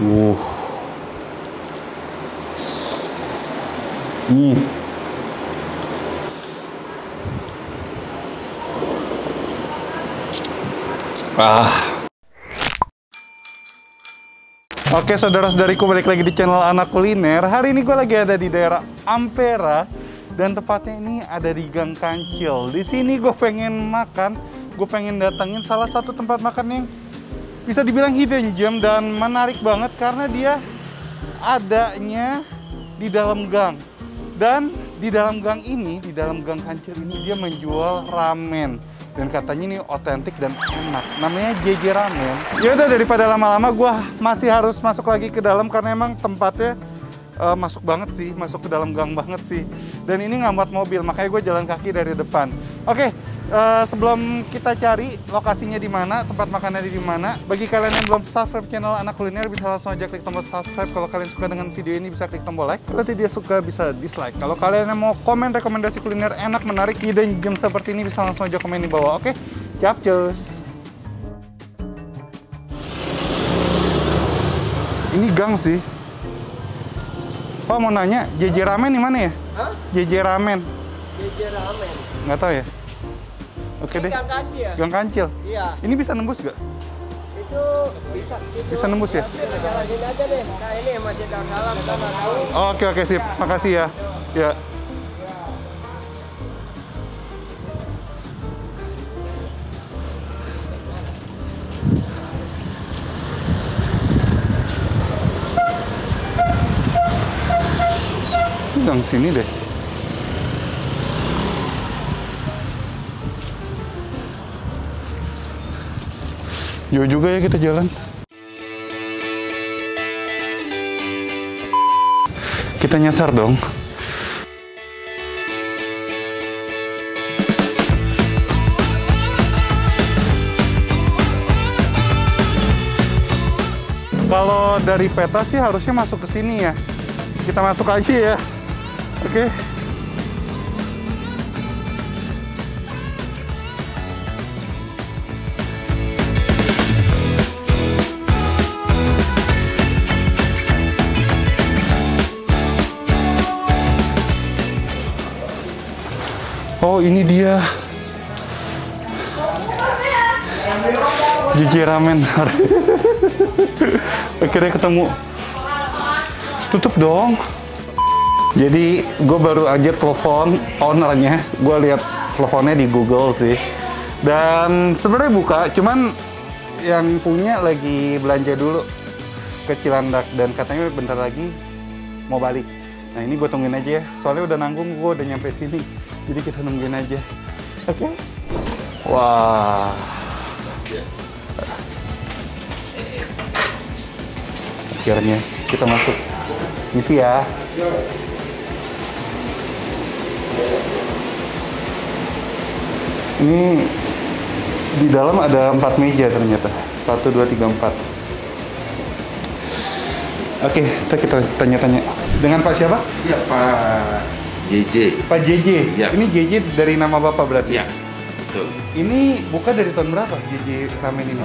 Uh. Oke saudara-saudariku, balik lagi di channel Anak Kuliner. Hari ini gue lagi ada di daerah Ampera dan tepatnya ini ada di Gang Kancil. Di sini gue pengen makan, gue pengen datengin salah satu tempat makan yang bisa dibilang hidden gem dan menarik banget karena dia adanya di dalam gang. Dan di dalam gang ini, di dalam Gang Kancil ini dia menjual ramen. Dan katanya ini otentik dan enak. Namanya JJ Ramen. Ya udah, daripada lama-lama gue masih harus masuk lagi ke dalam karena emang tempatnya masuk banget sih, masuk ke dalam gang banget sih. Dan ini nggak muat mobil, makanya gue jalan kaki dari depan. Oke, sebelum kita cari lokasinya di mana, tempat makannya di mana, bagi kalian yang belum subscribe channel Anak Kuliner bisa langsung aja klik tombol subscribe. Kalau kalian suka dengan video ini bisa klik tombol like. Kalau tidak suka bisa dislike. Kalau kalian yang mau komen rekomendasi kuliner enak, menarik, hidden gem seperti ini bisa langsung aja komen di bawah. Oke, capcus. Ini gang sih. Pak mau nanya, JJ Ramen di mana ya? Hah? JJ Ramen. JJ Ramen. Nggak tahu ya? Oke deh. Gang Kancil. Gang Kancil. Iya. Ini bisa nembus nggak? Itu bisa situ. Bisa nembus ya? Jalanin aja deh. Nah ini masih Darussalam sama tahu. Oh, oke sip. Makasih ya. Ya. Gang sini deh. Jauh juga ya kita jalan. Kita nyasar dong. Kalau dari peta sih harusnya masuk ke sini ya. Kita masuk aja ya. Oke. Oh, ini dia. JJ Ramen. Akhirnya ketemu. Tutup dong. Jadi gue baru aja telepon ownernya, gue lihat teleponnya di Google sih. Dan sebenarnya buka, cuman yang punya lagi belanja dulu ke Cilandak dan katanya bentar lagi mau balik. Nah ini gue tungguin aja ya, soalnya udah nanggung, gue udah nyampe sini. Jadi kita nungguin aja. Oke? Wah. Akhirnya kita masuk. Misi ya. Ini di dalam ada 4 meja ternyata. 1, 2, 3, 4. Oke, kita tanya-tanya. Dengan Pak siapa? Ya, Pak JJ. Pak JJ. Ya. Ini JJ dari nama Bapak berarti? Ya, betul. Ini buka dari tahun berapa JJ Ramen ini?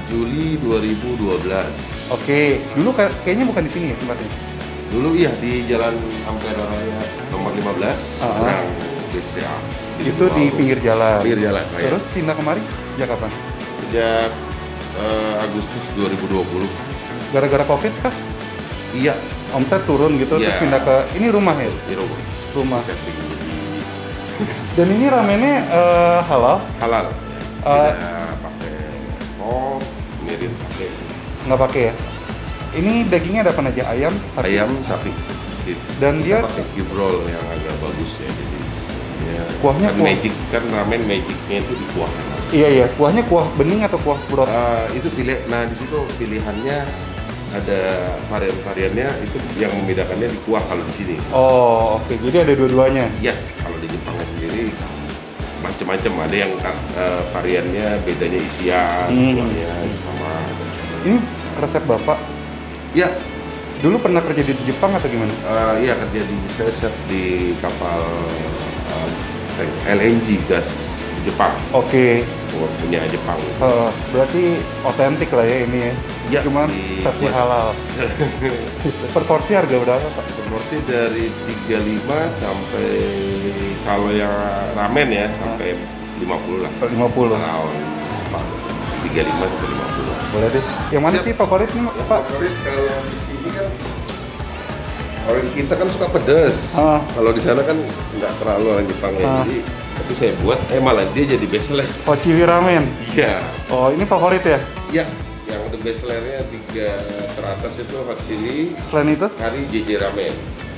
Juli 2012. Oke, dulu kayaknya bukan di sini ya tempatnya? Dulu iya di Jalan Ampera Raya nomor 15, seberang desa. Itu di pinggir jalan? Pinggir jalan. Terus pindah kemari sejak kapan? Sejak Agustus 2020. Gara-gara Covid kah? Iya. Omset turun gitu, Iya. terus pindah ke... Ini rumah ya? Di rumah. Rumah. Setting. Dan ini ramennya halal? Halal. Tidak pakai kol, mirin sate. Nggak pakai ya? Ini dagingnya ada apa aja? Ayam, sapi? Ayam, sapi. Dan dia- kita pakai cube roll yang agak bagus ya. Jadi ya, Kuahnya kan kuah- magic, kan ramen magicnya itu di kuah. Iya. Kuahnya kuah bening atau kuah brot? Itu pilih. Nah di situ pilihannya ada varian-variannya, itu yang membedakannya di kuah kalau di sini. Oh, oke. Jadi ada dua-duanya? Ya, kalau di Jepangnya sendiri macam-macam. Ada yang variannya bedanya isian, kuahnya sama. Ini resep Bapak? Ya, Dulu pernah kerja di Jepang atau gimana? iya kerja di saya chef di kapal LNG gas di Jepang. Oke. Punya Jepang. Berarti otentik lah ya ini ya. Ya, cuman versi halal. Per porsi harga berapa Pak? Porsi dari 35 sampai kalau yang ramen ya sampai 50 lah. 50. Kalau 35 sampai 50. Boleh deh. Yang mana Siap. sih favorit nih Pak? Favorit kalau di sini kan orang kita kan suka pedas. Kalau di sana kan nggak terlalu orang Jepang ya. Jadi tapi saya buat malah dia jadi best seller. Oh, chili ramen. Iya. Oh, ini favorit ya? Ya, yang the best sellernya 3 teratas itu hot chili, Selain itu, kari JJ ramen.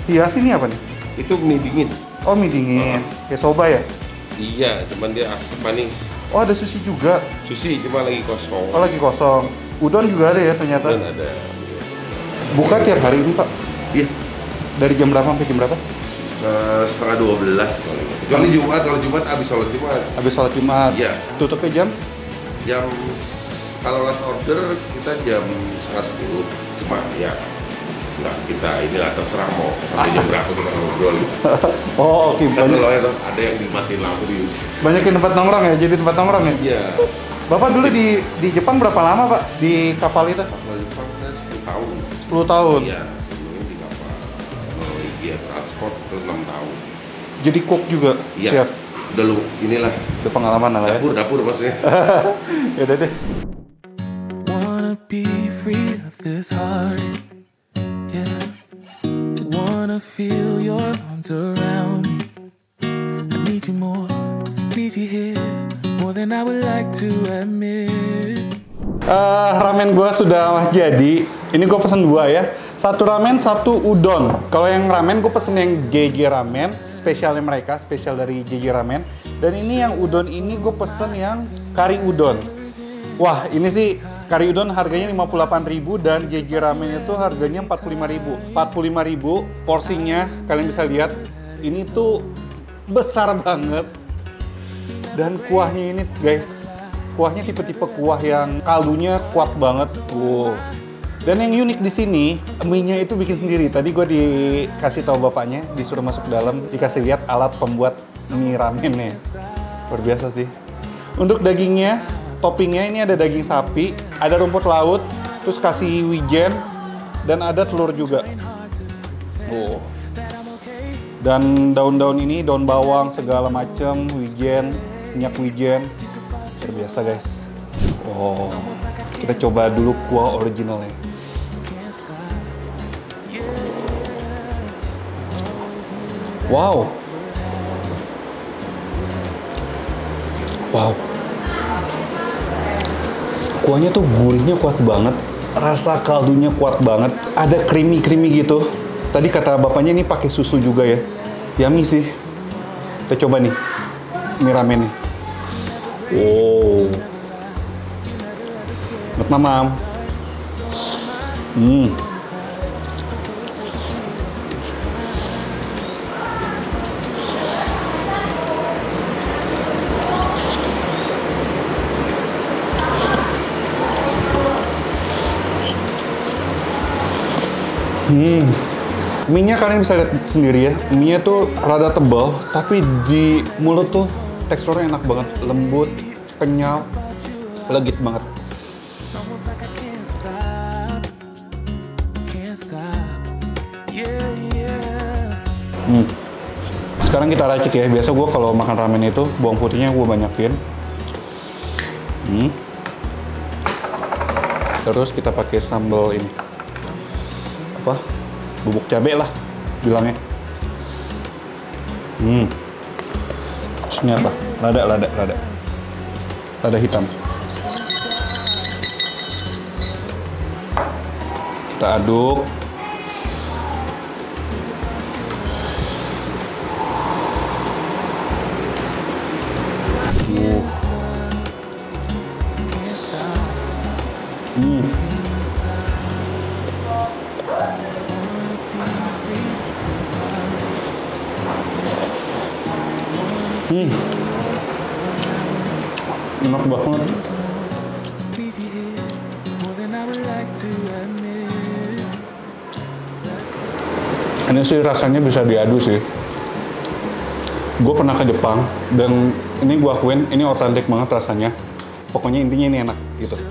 hias ini apa nih? Itu mie dingin. Oh, mie dingin. Kayak soba ya? Iya, cuman dia asam manis. Oh, ada sushi juga. Sushi cuma lagi kosong. Oh, lagi kosong. Udon juga ada ya ternyata. Dan ada. Buka tiap hari ini Pak? Iya. Dari jam berapa sampai jam berapa? Setengah 12 kali. Kecuali Jumat, kalau Jumat habis sholat Jumat. Habis sholat Jumat. Iya. Tutupnya jam? Jam kalau last order kita jam setengah 10. Cuma ya nggak kita inilah terserah mau sampai jam berapa kita ngobrol. Oh, oke. Kan kalau ada yang dimatiin lampu di Banyakin tempat nongkrong ya? Jadi tempat nongkrong ya? Iya. Bapak dulu di Jepang berapa lama Pak di kapal itu? Kalau Jepang saya 10 tahun. 10 tahun? Iya, sebelumnya di kapal Norwegia Transport itu 6 tahun. Jadi cook juga? Iya. Siap? Udah lu, inilah Udah pengalaman lah ya? dapur maksudnya. Yaudah deh. Wanna be free of this heart, yeah. Wanna feel your arms around me. I need you more, need you here, more than I would like to admit. Ramen gua sudah jadi. Ini gue pesen 2 ya. 1 ramen, 1 udon. Kalau yang ramen gue pesen yang JJ ramen, spesialnya mereka, spesial dari JJ ramen. Dan ini yang udon ini gue pesen yang kari udon. Wah, ini sih kari udon harganya 58.000 dan JJ ramen itu harganya 45.000. 45.000 porsinya kalian bisa lihat. Ini tuh besar banget. Dan kuahnya ini guys, kuahnya tipe-tipe kuah yang kaldunya kuat banget. Dan yang unik di sini, mie-nya itu bikin sendiri. Tadi gue dikasih tahu bapaknya, disuruh masuk ke dalam, dikasih lihat alat pembuat mie ramennya. Luar biasa sih. Untuk dagingnya, toppingnya ini ada daging sapi, ada rumput laut, terus kasih wijen, dan ada telur juga. Dan daun-daun ini, daun bawang segala macam, wijen, minyak wijen. Luar biasa guys. Kita coba dulu kuah originalnya. Wow. Kuahnya tuh gurihnya kuat banget, rasa kaldunya kuat banget, ada creamy gitu. Tadi kata bapaknya ini pakai susu juga ya. Yummy sih. Kita coba nih mie ramennya. Buat mamam. Mie-nya kalian bisa lihat sendiri ya. Mie-nya tuh rada tebal, tapi di mulut tuh teksturnya enak banget, lembut, kenyal, legit banget. Sekarang kita racik ya. Biasa gue kalau makan ramen itu bawang putihnya gue banyakin. Terus kita pakai sambal ini. Apa? Bubuk cabai lah bilangnya. Terus ini apa? Lada hitam. Kita aduk. Enak banget. Ini sih rasanya bisa diadu sih. Gue pernah ke Jepang dan ini gue akuin ini otentik banget rasanya. Pokoknya intinya ini enak gitu.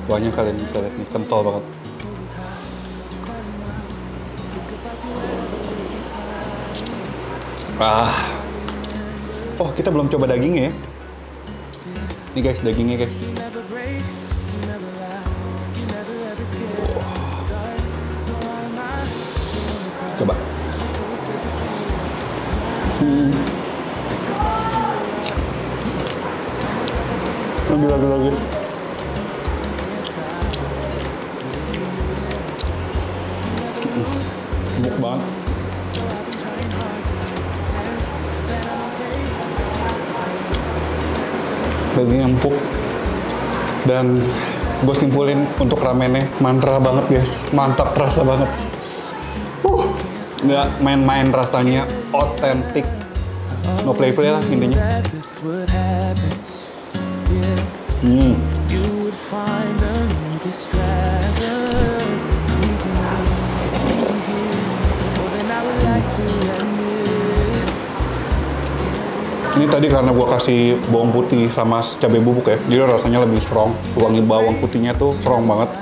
Kuahnya kalian bisa lihat nih, kental banget. Oh, kita belum coba dagingnya ya. Nih guys, dagingnya guys. Coba. Lagi. Empuk banget. Dagingnya empuk. Dan gue simpulin untuk ramennya mantra banget guys. Mantap, terasa banget. Nggak main-main rasanya, otentik. No play-play lah intinya. Ini tadi karena gue kasih bawang putih sama cabai bubuk ya, jadi rasanya lebih strong. Wangi bawang putihnya tuh strong banget.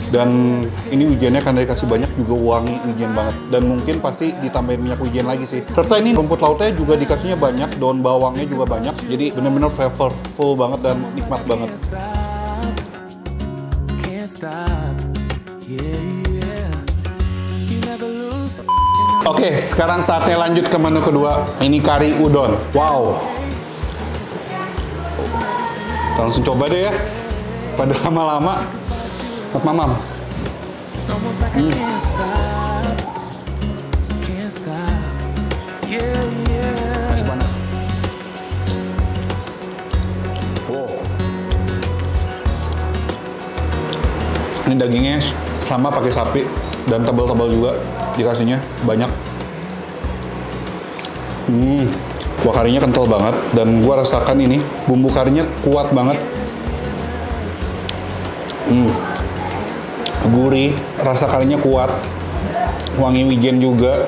Dan ini wijennya karena dikasih banyak juga wangi wijen banget. Dan mungkin pasti ditambahin minyak wijen lagi sih. Serta ini rumput lautnya juga dikasihnya banyak, daun bawangnya juga banyak. Jadi bener-bener flavorful banget dan nikmat banget. Oke, sekarang saatnya lanjut ke menu kedua. Ini kari udon. Wow. Kita langsung coba deh ya. Pada lama-lama. Mamam. Masih panas. Wow. Ini dagingnya sama pakai sapi dan tebal-tebal juga, dikasihnya banyak. Kuah karinya kental banget dan gua rasakan ini bumbu karinya kuat banget. Gurih, rasa karinya kuat, wangi wijen juga.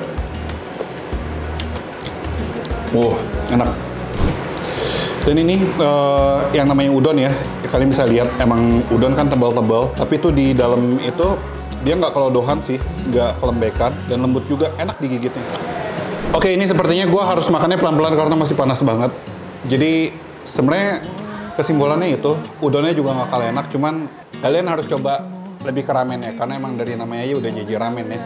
Enak. Dan ini yang namanya udon ya, kalian bisa lihat emang udon kan tebal-tebal, tapi itu di dalam itu dia nggak kelodohan sih, nggak kelembekan, dan lembut juga, enak digigitnya. Oke, ini sepertinya gue harus makannya pelan-pelan karena masih panas banget. Jadi sebenarnya kesimpulannya itu, udonnya juga nggak kalah enak, cuman kalian harus coba lebih ke ramen ya, karena emang dari namanya aja udah JJ Ramen ya.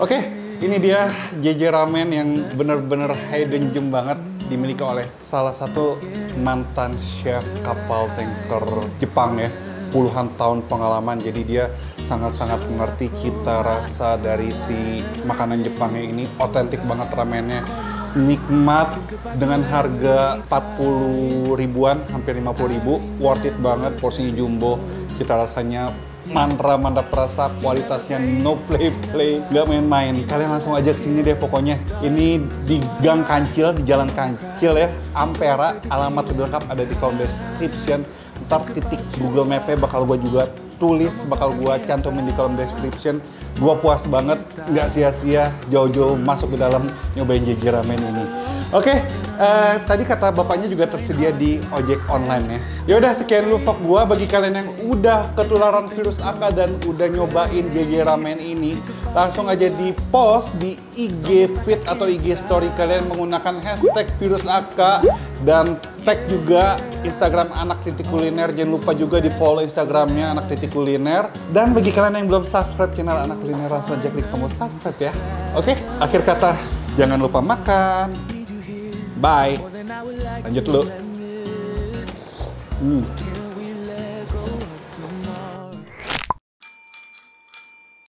Oke, ini dia JJ Ramen yang bener-bener hidden gem banget, dimiliki oleh salah satu mantan chef kapal tanker Jepang ya. Puluhan tahun pengalaman, jadi dia sangat-sangat mengerti cita rasa dari si makanan Jepangnya ini. Otentik banget ramennya, nikmat dengan harga 40 ribuan, hampir 50 ribu, worth it banget, porsinya jumbo, cita rasanya mantra, mantap rasa, kualitasnya no play-play, nggak main-main. Kalian langsung aja kesini deh pokoknya. Ini di Gang Kancil, di Jalan Kancil ya, Ampera. Alamat lebih lengkap ada di kolom description. Ntar titik Google Map-nya bakal gue juga tulis, bakal gue cantumin di kolom description. Gue puas banget, nggak sia-sia jauh-jauh masuk ke dalam nyobain JJ Ramen ini. Oke, tadi kata bapaknya juga tersedia di ojek online ya. Yaudah, sekian dulu vlog gue. Bagi kalian yang udah ketularan virus AK dan udah nyobain JJ Ramen ini, langsung aja di post di IG feed atau IG story kalian menggunakan hashtag virus AK dan tag juga Instagram Anak.Kuliner. Jangan lupa juga di follow Instagramnya Anak.Kuliner. Dan bagi kalian yang belum subscribe channel Anak Kuliner, langsung aja klik tombol subscribe ya. Oke, akhir kata jangan lupa makan. Bye. Lanjut dulu.